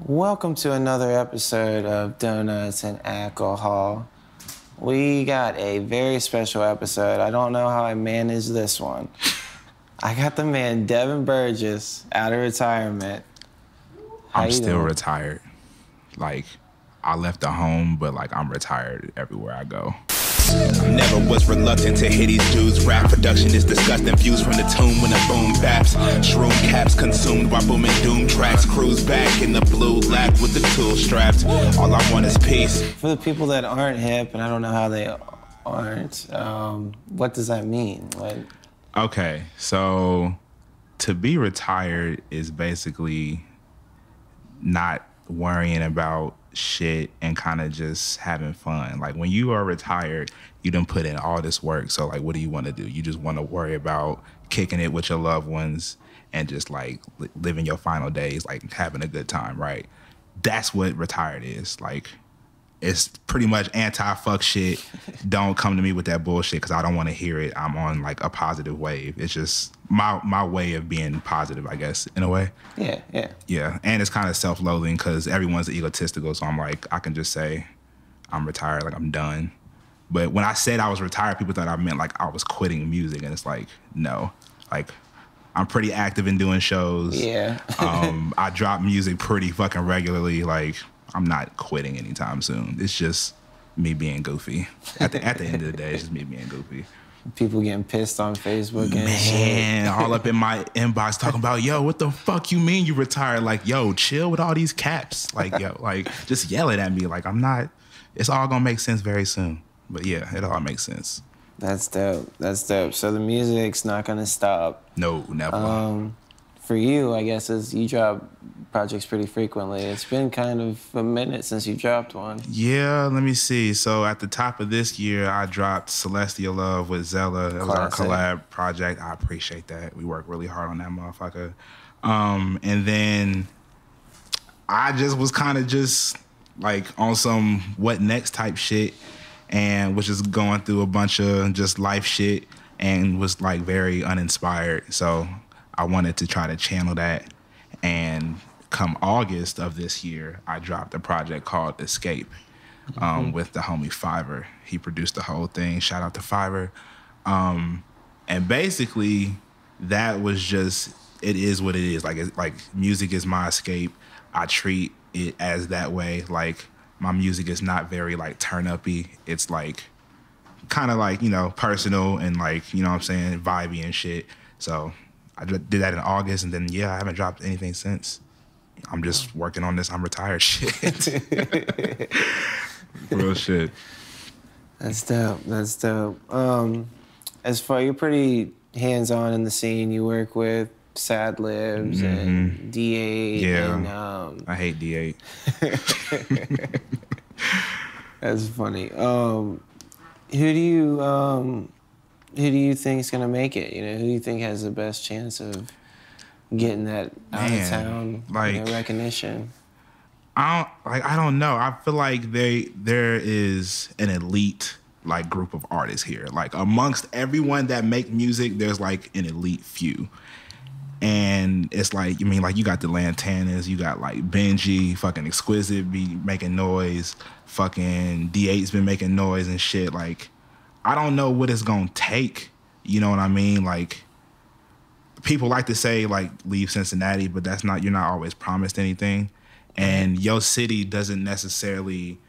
Welcome to another episode of Donuts and Akahol. We got a very special episode. I don't know how I managed this one. I got the man Devin Burgess out of retirement. I'm still retired. Like, I left the home, but like I'm retired everywhere I go. Never was reluctant to hear these dudes rap. Production is disgusting. Views from the tomb when the boom baps. Shroom caps consumed while booming doom tracks. Cruise back in the blue lap with the tool strapped. All I want is peace. For the people that aren't hip, and I don't know how they aren't, what does that mean? Okay, so to be retired is basically not worrying about shit and kind of just having fun. Like when you are retired, you done put in all this work. So like, what do you want to do? You just want to worry about kicking it with your loved ones and just like living your final days, like having a good time, right? That's what retired is. Like, it's pretty much anti-fuck shit. Don't come to me with that bullshit because I don't want to hear it. I'm on like a positive wave. It's just my way of being positive, I guess, in a way. Yeah. Yeah, and it's kind of self-loathing because everyone's egotistical. So I'm like, I can just say I'm retired, like I'm done. But when I said I was retired, people thought I meant like I was quitting music. And it's like, no. Like, I'm pretty active in doing shows. Yeah. I drop music pretty fucking regularly. Like, I'm not quitting anytime soon. It's just me being goofy. At the end of the day, it's just me being goofy. People getting pissed on Facebook and shit. Man, all up in my inbox talking about, yo, what the fuck you mean you retired? Like, yo, chill with all these caps. Like, yo, like, just yelling at me. Like, I'm not, it's all gonna make sense very soon. But yeah, it all makes sense. That's dope. That's dope. So the music's not gonna stop. No, never. For you, I guess, is you drop projects pretty frequently. It's been kind of a minute since you dropped one. Yeah, let me see. So at the top of this year, I dropped Celestial Love with Zella. That was our collab project. I appreciate that. We worked really hard on that motherfucker. And then I just was kind of just like on some what next type shit and was just going through a bunch of just life shit and was like very uninspired. So I wanted to try to channel that, and come August of this year, I dropped a project called Escape with the homie Fiverr. He produced the whole thing. Shout out to Fiverr. And basically, that was just, it is what it is. Like music is my escape. I treat it as that way. Like, my music is not very like turn-uppy. It's like kind of like, you know, personal and like, you know what I'm saying, vibey and shit. So I did that in August, and then, yeah, I haven't dropped anything since. I'm just working on this I'm retired shit. Real shit. That's dope. That's dope. As far, you're pretty hands-on in the scene. You work with Sad Libs and D8. Yeah, and, I hate D8. That's funny. Who do you think is gonna make it? You know, who do you think has the best chance of getting that out of town, like, recognition? I don't know. I feel like there is an elite like group of artists here. Like, amongst everyone that make music, there's like an elite few. And it's like, you mean, like, you got the Lantanas, you got like Benji, fucking Exquisite be making noise, fucking D8's been making noise and shit. Like, I don't know what it's gonna take, you know what I mean? Like, people like to say, like, leave Cincinnati, but that's not, you're not always promised anything. And your city doesn't necessarily,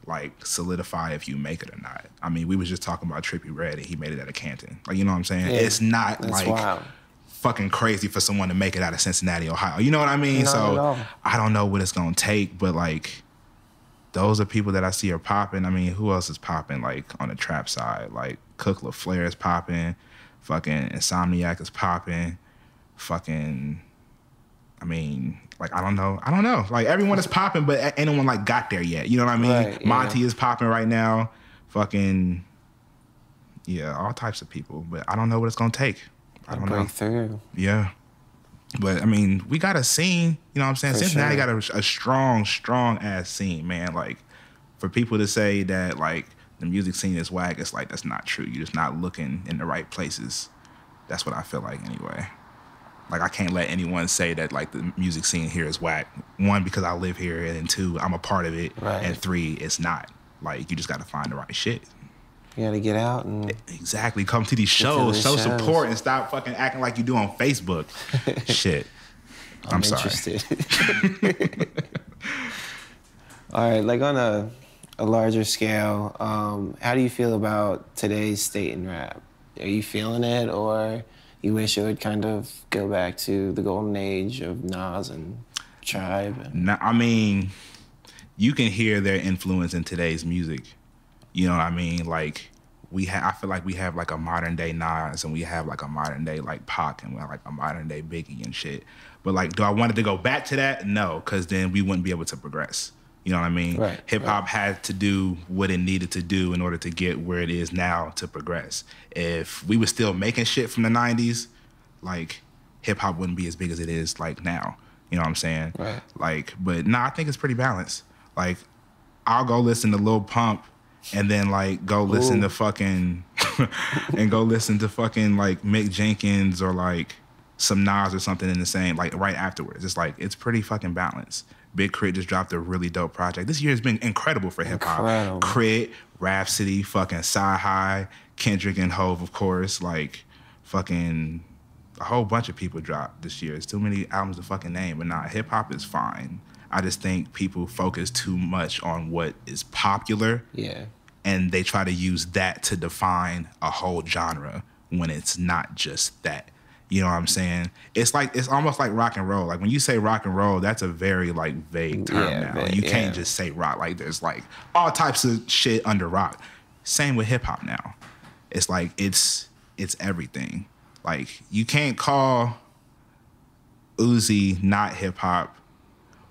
like, solidify if you make it or not. I mean, we was just talking about Trippie Redd, and he made it out of Canton. Like, you know what I'm saying? Yeah, it's not, like, wild. Fucking crazy for someone to make it out of Cincinnati, Ohio. You know what I mean? So I don't know what it's gonna take, but, like, those are people that I see are popping. I mean, who else is popping, like, on the trap side? Like, Cook LaFleur is popping. Fucking Insomniac is popping. Fucking I mean, like, I don't know. Like, everyone is popping, but ain't no one, like, got there yet. You know what I mean? Right, yeah. Monty is popping right now. Fucking, yeah, all types of people. But I don't know what it's going to take. I don't know. Break through. Yeah. But, I mean, we got a scene. You know what I'm saying? For Cincinnati sure. got a strong-ass scene, man. Like, for people to say that, like, the music scene is whack, it's like, that's not true. You're just not looking in the right places. That's what I feel like anyway. Like, I can't let anyone say that, like, the music scene here is whack. One, because I live here, and then two, I'm a part of it. Right. And three, it's not. Like, you just got to find the right shit. You gotta get out and... Exactly. Come to these shows, show support, and stop fucking acting like you do on Facebook. Shit. I'm sorry. Interested. All right, like, on a larger scale, how do you feel about today's state in rap? Are you feeling it, or you wish it would kind of go back to the golden age of Nas and TRIIIBE? Nah, I mean, you can hear their influence in today's music. You know what I mean? Like, I feel like we have like a modern day Nas, and we have like a modern day like Pac, and we have like a modern day Biggie and shit. But like, do I want it to go back to that? No, because then we wouldn't be able to progress. You know what I mean? Right. Hip hop had to do what it needed to do in order to get where it is now to progress. If we were still making shit from the 90s, like, hip hop wouldn't be as big as it is like now. You know what I'm saying? Right. Like, but nah, I think it's pretty balanced. Like, I'll go listen to Lil Pump and then like go listen to fucking and go listen to fucking like Mick Jenkins or like some Nas or something in the same, like, right afterwards. It's like, it's pretty fucking balanced. Big Crit just dropped a really dope project. This year has been incredible for hip hop. Crit, Rhapsody, fucking Sci-Hi, Kendrick and Hove, of course. Like, fucking a whole bunch of people dropped this year. It's too many albums to fucking name. But nah, hip hop is fine. I just think people focus too much on what is popular. Yeah. And they try to use that to define a whole genre when it's not just that. You know what I'm saying? It's almost like rock and roll. Like, when you say rock and roll, that's a very like vague term now. You can't just say rock. Like, there's like all types of shit under rock. Same with hip hop now. It's like it's everything. Like, you can't call Uzi not hip hop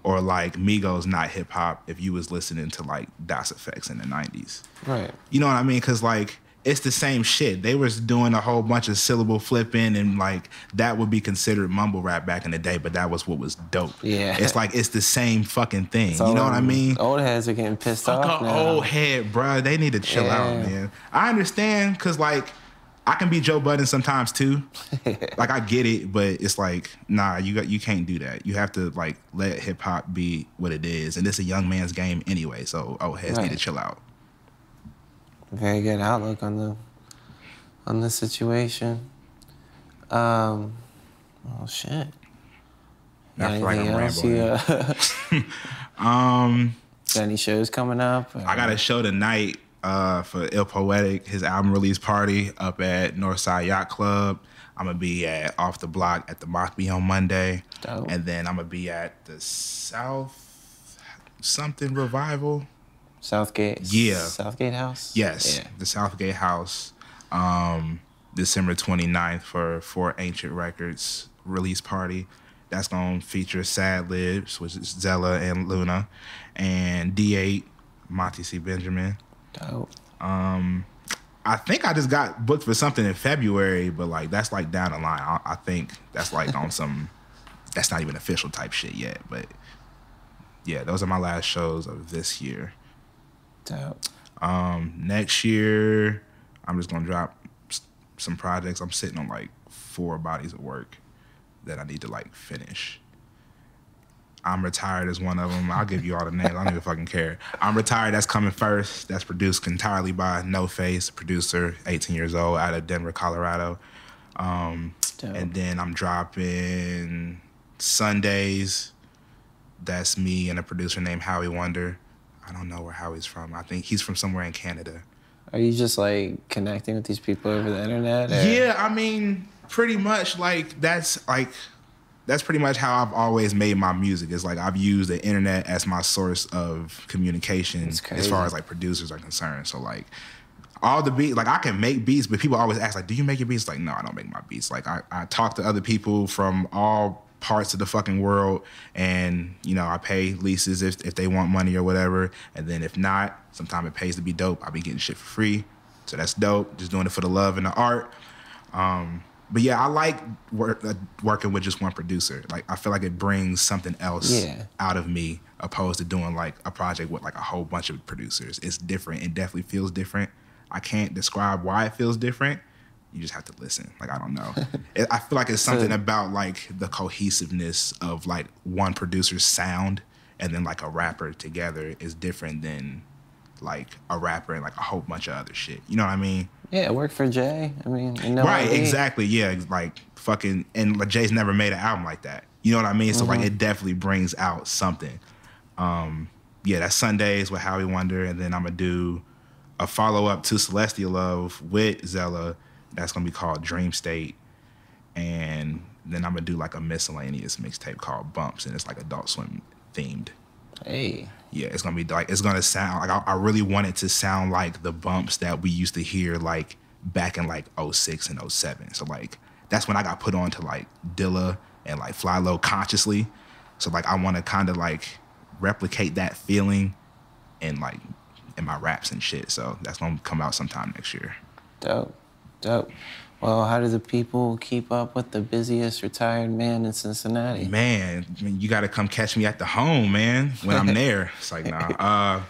or like Migos not hip hop if you was listening to like Das Effects in the 90s. Right. You know what I mean? Because like, it's the same shit. They was doing a whole bunch of syllable flipping, and like, that would be considered mumble rap back in the day, but that was what was dope. Yeah. It's like, it's the same fucking thing. You know what I mean? Old heads are getting pissed off now. Old head, bro. They need to chill out, man. I understand, because like, I can be Joe Budden sometimes too. Like, I get it, but it's like, nah, you can't do that. You have to like let hip hop be what it is, and it's a young man's game anyway. So old heads need to chill out. Very good outlook on the situation. Oh shit. I feel like I'm rambling. Got any shows coming up? I got a show tonight for Ill Poetic, his album release party up at Northside Yacht Club. I'm gonna be at Off the Block at the Mockbee on Monday. Dope. And then I'm gonna be at the South something Revival. Southgate? Yeah. Southgate House? Yes, yeah. The Southgate House, December 29th for Ancient Records release party. That's going to feature Sad Libs, which is Zella and Luna, and D8, Monty C. Benjamin. Dope. I think I just got booked for something in February, but like, that's like down the line. I think that's like on some, that's not even official type shit yet, but yeah, those are my last shows of this year. Dope. Next year, I'm just gonna drop some projects. I'm sitting on like 4 bodies of work that I need to like finish. I'm Retired is one of them. I'll give you all the names. I don't even fucking care. I'm Retired, that's coming first. That's produced entirely by No Face, producer, 18 years old, out of Denver, Colorado. And then I'm dropping Sundays. That's me and a producer named Howie Wonder. I don't know where Howie's from. I think he's from somewhere in Canada. Are you just like connecting with these people over the internet? Or? Yeah, I mean, pretty much that's pretty much how I've always made my music. It's like, I've used the internet as my source of communication as far as like producers are concerned. So like, all the beats, like, I can make beats, but people always ask like, do you make your beats? Like, no, I don't make my beats. Like, I talk to other people from all parts of the fucking world, and you know, I pay leases if they want money or whatever, and then if not, sometimes it pays to be dope. I'll be getting shit for free, so that's dope. Just doing it for the love and the art. But yeah, I like working with just one producer. Like, I feel like it brings something else out of me, opposed to doing like a project with like a whole bunch of producers. It's different. It definitely feels different. I can't describe why it feels different. You just have to listen. Like, I don't know. I feel like it's something about like the cohesiveness of like one producer's sound and then like a rapper together is different than like a rapper and like a whole bunch of other shit. You know what I mean? Yeah, it worked for Jay. I mean, right, exactly. Yeah, like fucking, and like Jay's never made an album like that. You know what I mean? So like, it definitely brings out something. Yeah, that's Sundays with Howie Wonder, and then I'm gonna do a follow-up to Celestial Love with Zella. That's gonna be called Dream State, and then I'm gonna do like a miscellaneous mixtape called Bumps, and it's like Adult Swim themed. Hey. Yeah, it's gonna be like, it's gonna sound like, I really want it to sound like the bumps that we used to hear like back in like 06 and 07. So like, that's when I got put on to like Dilla and like Fly Low consciously. So like, I want to kind of like replicate that feeling in like in my raps and shit. So that's gonna come out sometime next year. Dope, dope. Well, how do the people keep up with the busiest retired man in Cincinnati? Man, I mean, you got to come catch me at the home, man, when I'm there. It's like, nah.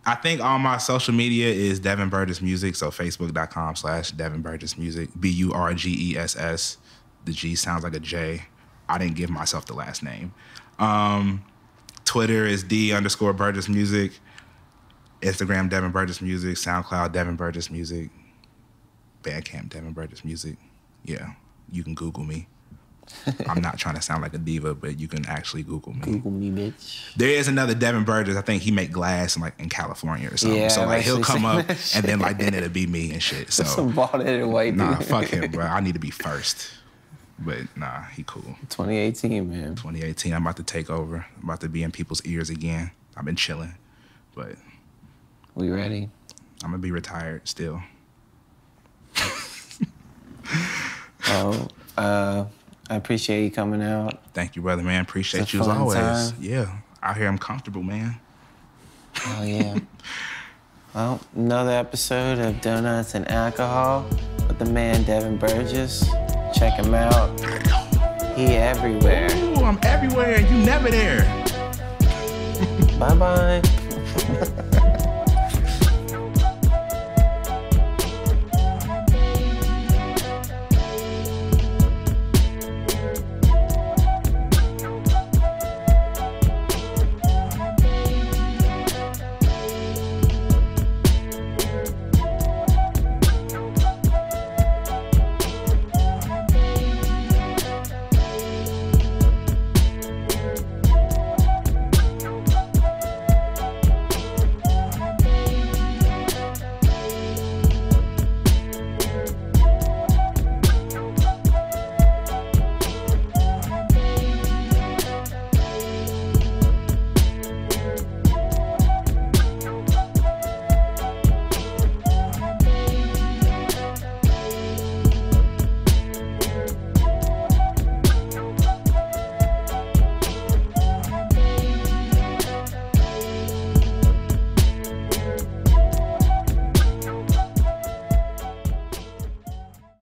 I think all my social media is Devin Burgess Music, so facebook.com/Devin Burgess Music, BURGESS. The G sounds like a J. I didn't give myself the last name. Twitter is D_Burgess Music. Instagram, Devin Burgess Music. SoundCloud, Devin Burgess Music. Bandcamp, Devin Burgess Music. Yeah, you can Google me. I'm not trying to sound like a diva, but you can actually Google me. Google me, bitch. There is another Devin Burgess. I think he make glass in California or something. Yeah, so like he'll come up and then like then it'll be me and shit. So some bald-headed white dude. Nah, fuck him, bro. I need to be first. But nah, he cool. 2018, man. 2018, I'm about to take over. I'm about to be in people's ears again. I've been chilling, but we ready? I'm gonna be retired still. I appreciate you coming out. Thank you, brother, man. Appreciate you as always. Time. Yeah, out here I'm comfortable, man. Oh, yeah. Well, another episode of Donuts and Alcohol with the man Devin Burgess. Check him out. He everywhere. Ooh, I'm everywhere. You never there. Bye-bye.